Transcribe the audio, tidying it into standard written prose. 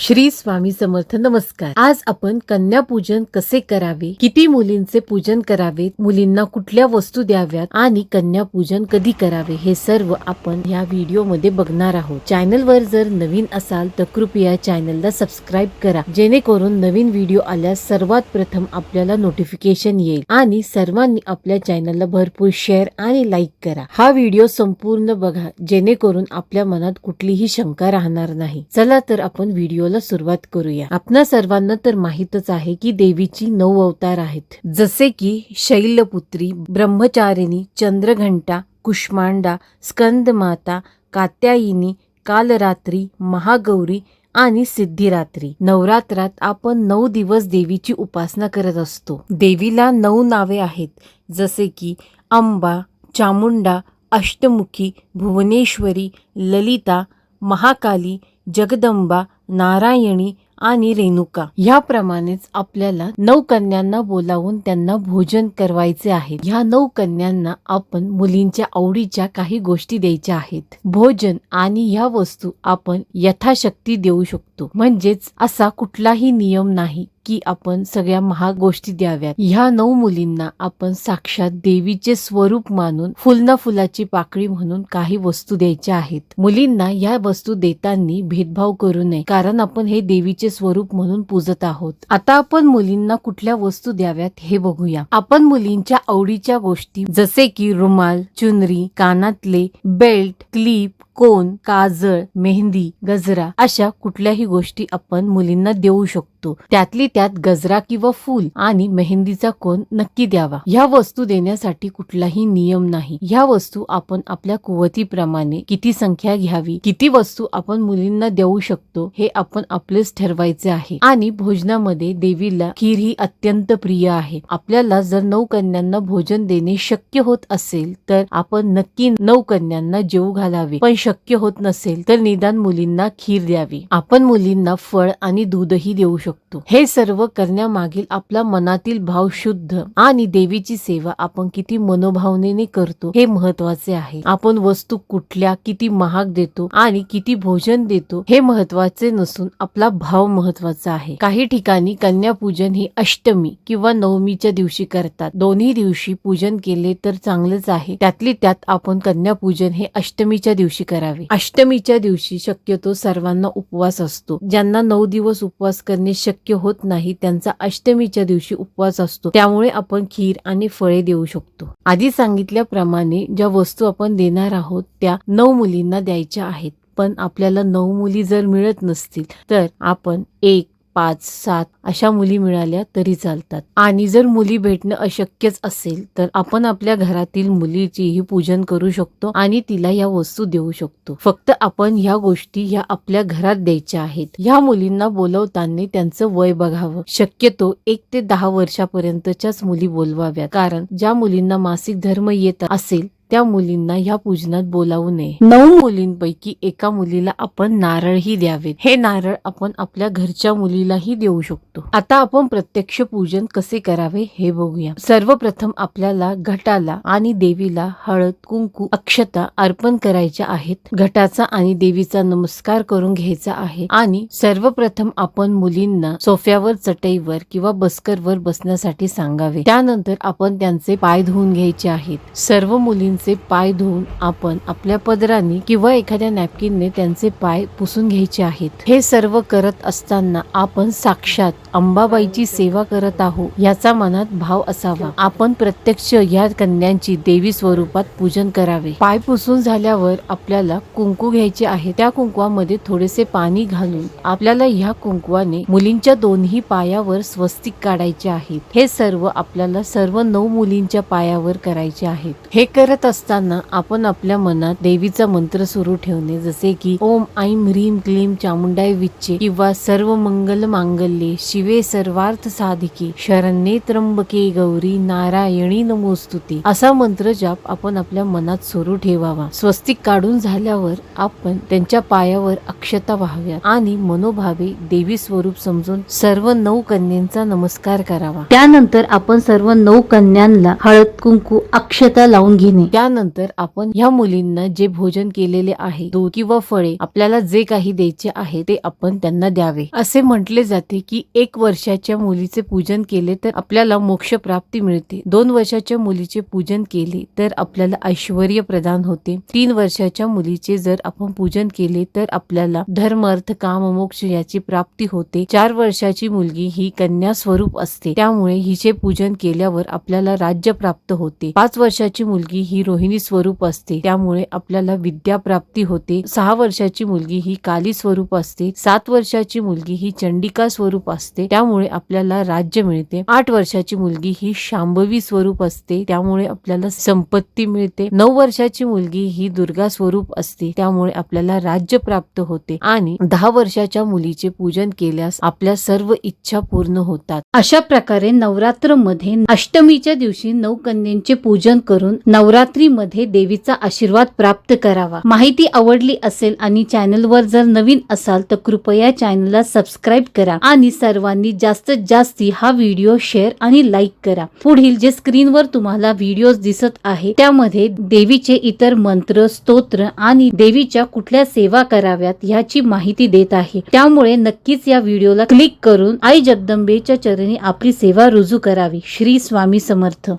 श्री स्वामी समर्थ. नमस्कार. आज आपण कन्या पूजन कसे करावे, किती मुलींचे पूजन करावे, मुलींना कुठल्या वस्तू द्याव्यात आणि कन्या पूजन कधी करावे हे सर्व आपण या व्हिडिओ मध्ये बघणार आहोत. चॅनल वर जर नवीन असाल तर कृपया चॅनलला सबस्क्राईब करा, जेणेकरून नवीन व्हिडिओ आल्यास सर्वात प्रथम आपल्याला नोटिफिकेशन येईल. आणि सर्वांनी आपल्या चॅनलला भरपूर शेअर आणि लाईक करा. हा व्हिडिओ संपूर्ण बघा, जेणेकरून आपल्या मनात कुठलीही शंका राहणार नाही. चला तर आपण व्हिडिओला सुरुवात करूया. आपणा सर्वांना तर माहितच आहे की देवीची 9 अवतार आहेत, जसे की शैलपुत्री, ब्रह्मचारिणी, चंद्रघंटा, कुष्मांडा, स्कंदमाता, कात्यायिनी, कालरात्री, महागौरी आणि सिद्धिरात्री. नवरात्रात आपण 9 दिवस देवीची उपासना करत असतो. देवीला 9 नावे आहेत, जसे की अंबा, चामुंडा, अष्टमुखी, भुवनेश्वरी, ललिता, महाकाली, जगदंबा, नारायणी आणि रेणुका. याप्रमाणेच आपल्याला 9 कन्यांना बोलावून त्यांना भोजन करवायचे आहे. ह्या 9 कन्यांना आपण मुलींच्या आवडीच्या काही गोष्टी द्यायच्या आहेत. भोजन आणि ह्या वस्तू आपण यथाशक्ती देऊ शकतो. म्हणजेच असा कुठलाही नियम नाही की आपण सगळ्या महाग गोष्टी द्याव्यात. ह्या 9 मुलींना आपण साक्षात देवीचे स्वरूप मानून फुलना फुलाची पाकळी म्हणून काही वस्तू द्यायच्या आहेत. मुलींना ह्या वस्तू देताना भेदभाव करू नये, कारण आपण हे देवीचे स्वरूप म्हणून पूजत आहोत. आता आपण मुलींना कुठल्या वस्तू द्याव्यात हे बघूया. आपण मुलींच्या आवडीच्या गोष्टी जसे की रुमाल, चुनरी, कानातले, बेल्ट, क्लिप, कोन, काजळ, मेहंदी, गजरा अशा कुठल्याही गोष्टी आपण मुलींना देऊ शकतो. त्यातली त्यात गजरा किंवा फूल आणि मेहंदीचा कोन नक्की द्यावा. ह्या वस्तू देण्यासाठी कुठलाही नियम नाही. ह्या वस्तू आपण आपल्या कुवतीप्रमाणे किती संख्या घ्यावी, किती वस्तू आपण मुलींना देऊ शकतो हे आपण आपलेच ठरवायचे आहे. आणि भोजनामध्ये देवीला खीर ही अत्यंत प्रिय आहे. आपल्याला जर 9 कन्यांना भोजन देणे शक्य होत असेल तर आपण नक्की 9 कन्यांना जेवू घालावे. पण शक्य होत नसेल तर निदान मुलींना खीर द्यावी. आपण मुलींना फळ आणि दूधही देऊ शकतो. हे सर्व करण्यामागील आपला मनातील भाव शुद्ध आणि देवीची सेवा आपण किती मनोभावनेने करतो हे महत्वाचे आहे. आपण वस्तू कुठल्या, किती महाग देतो आणि किती भोजन देतो हे महत्वाचे नसून आपला भाव महत्वाचा आहे. काही ठिकाणी कन्या पूजन ही अष्टमी किंवा नवमीच्या दिवशी करतात. दोन्ही दिवशी पूजन केले तर चांगलेच आहे. त्यातली त्यात आपण कन्या पूजन हे अष्टमीच्या दिवशी करावे. अष्टमीच्या दिवशी शक्यतो सर्वांना उपवास असतो. ज्यांना 9 दिवस उपवास करणे शक्य होत नाही त्यांचा अष्टमीच्या दिवशी उपवास असतो. त्यामुळे आपण खीर आणि फळे देऊ शकतो. आधी सांगितल्याप्रमाणे ज्या वस्तू आपण देणार आहोत त्या 9 मुलींना द्यायच्या आहेत. पण आपल्याला 9 मुली जर मिळत नसतील तर आपण 1, 5, 7 अशा मुली मिळाल्या तरी चालतात. आणि जर मुली भेटणं अशक्यच असेल तर आपण आपल्या घरातील मुलीचीही पूजन करू शकतो आणि तिला या वस्तू देऊ शकतो. फक्त आपण ह्या गोष्टी ह्या आपल्या घरात द्यायच्या आहेत. ह्या मुलींना बोलवताना त्यांचं वय बघावं. शक्यतो 1 ते 10 वर्षापर्यंतच्याच मुली बोलवाव्यात, कारण ज्या मुलींना मासिक धर्म येत असेल त्या मुलींना ह्या पूजनात बोलावू नये. 9 मुलींपैकी एका मुलीला आपण नारळही द्यावेत. हे नारळ आपण आपल्या घरच्या मुलीलाही देऊ शकतो. आता आपण प्रत्यक्ष पूजन कसे करावे हे बघूया. सर्वप्रथम आपल्याला घटाला आणि देवीला हळद, कुंकू, अक्षता अर्पण करायच्या आहेत. घटाचा आणि देवीचा नमस्कार करून घ्यायचा आहे. आणि सर्वप्रथम आपण मुलींना सोफ्यावर, चटईवर किंवा बसकरवर बसण्यासाठी सांगावे. त्यानंतर आपण त्यांचे पाय धुवून घ्यायचे आहेत. सर्व मुलींचे पाय धुवून आपण आपल्या पदराने किंवा एखाद्या नॅपकिनने त्यांचे पाय पुसून घ्यायचे आहेत. हे सर्व करत असताना आपण साक्षात अंबाबाईची सेवा करत आहोत याचा मनात भाव असावा. आपण प्रत्यक्ष या कन्यांची देवी स्वरूपात पूजन करावे. पाय पुसून झाल्यावर आपल्याला कुंकू घ्यायचे आहे. त्या कुंकवामध्ये थोडेसे पाणी घालून आपल्याला ह्या कुंकवाने मुलींच्या दोन्ही पायावर स्वस्तिक काढायचे आहेत. हे सर्व आपल्याला सर्व 9 मुलींच्या पायावर करायचे आहेत. हे करत असताना आपण आपल्या मनात देवीचा मंत्र सुरू ठेवणे, जसे की ओम ऐं ह्रीं क्लीं चामुंडाय विच्चे किंवा सर्व मंगल मांगल्ये शिवे सर्वार्थ साधिके शरण्ये त्र्यंबके गौरी नारायणी नमोस्तुते असा मंत्र जाप आपण आपल्या मनात सुरू ठेवावा. स्वस्तिक काढून झाल्यावर आपण त्यांच्या पायावर अक्षता वाहाव्या आणि मनोभावे देवी स्वरूप समजून सर्व 9 कन्यांचा नमस्कार करावा. त्यानंतर आपण सर्व 9 कन्यांना हळद, कुंकू, अक्षता लावून घेणे. त्यानंतर आपण ह्या मुलींना जे भोजन केलेले आहे, दूध किंवा फळे, आपल्याला जे काही द्यायचे आहे ते आपण त्यांना द्यावे. असे म्हटले जाते की 1 वर्षाच्या मुलीचे पूजन केले तर आपल्याला मोक्ष प्राप्ती मिळते. 2 वर्षाच्या मुलीचे पूजन केले तर आपल्याला ऐश्वर्य प्रदान होते. 3 वर्षाच्या मुलीचे जर आपण पूजन केले तर आपल्याला धर्म, अर्थ, काम, मोक्ष याची प्राप्ती होते. 4 वर्षाची मुलगी ही कन्या स्वरूप असते, त्यामुळे हिचे पूजन केल्यावर आपल्याला राज्य प्राप्त होते. 5 वर्षाची मुलगी ही रोहिणी स्वरूप असते, त्यामुळे आपल्याला विद्या प्राप्ती होते. 6 वर्षाची मुलगी ही काली स्वरूप असते. 7 वर्षाची मुलगी ही चंडिका स्वरूप असते, त्यामुळे आपल्याला राज्य मिळते. 8 वर्षाची मुलगी ही शांभवी स्वरूप असते, त्यामुळे आपल्याला संपत्ती मिळते. 9 वर्षाची मुलगी ही दुर्गा स्वरूप असते, त्यामुळे आपल्याला राज्य प्राप्त होते. आणि 10 वर्षाच्या मुलीचे पूजन केल्यास आपल्या सर्व इच्छा पूर्ण होतात. अशा प्रकारे नवरात्रमध्ये अष्टमीच्या दिवशी 9 कन्यांचे पूजन करून नवरात्रीमध्ये देवीचा आशीर्वाद प्राप्त करावा. माहिती आवडली असेल आणि चॅनलवर जर नवीन असाल तर कृपया चॅनलला सबस्क्राईब करा आणि सर्वांनी जास्तीत जास्त हा व्हिडिओ शेअर आणि लाईक करा. पुढील जे स्क्रीनवर तुम्हाला व्हिडिओज दिसत आहे त्यामध्ये देवीचे इतर मंत्र, स्तोत्र आणि देवीच्या कुठल्या सेवा कराव्यात याची माहिती देत आहे. त्यामुळे नक्कीच या व्हिडिओला क्लिक करून आई जगदंबेच्या चरणी आपली सेवा रुजू करावी. श्री स्वामी समर्थ.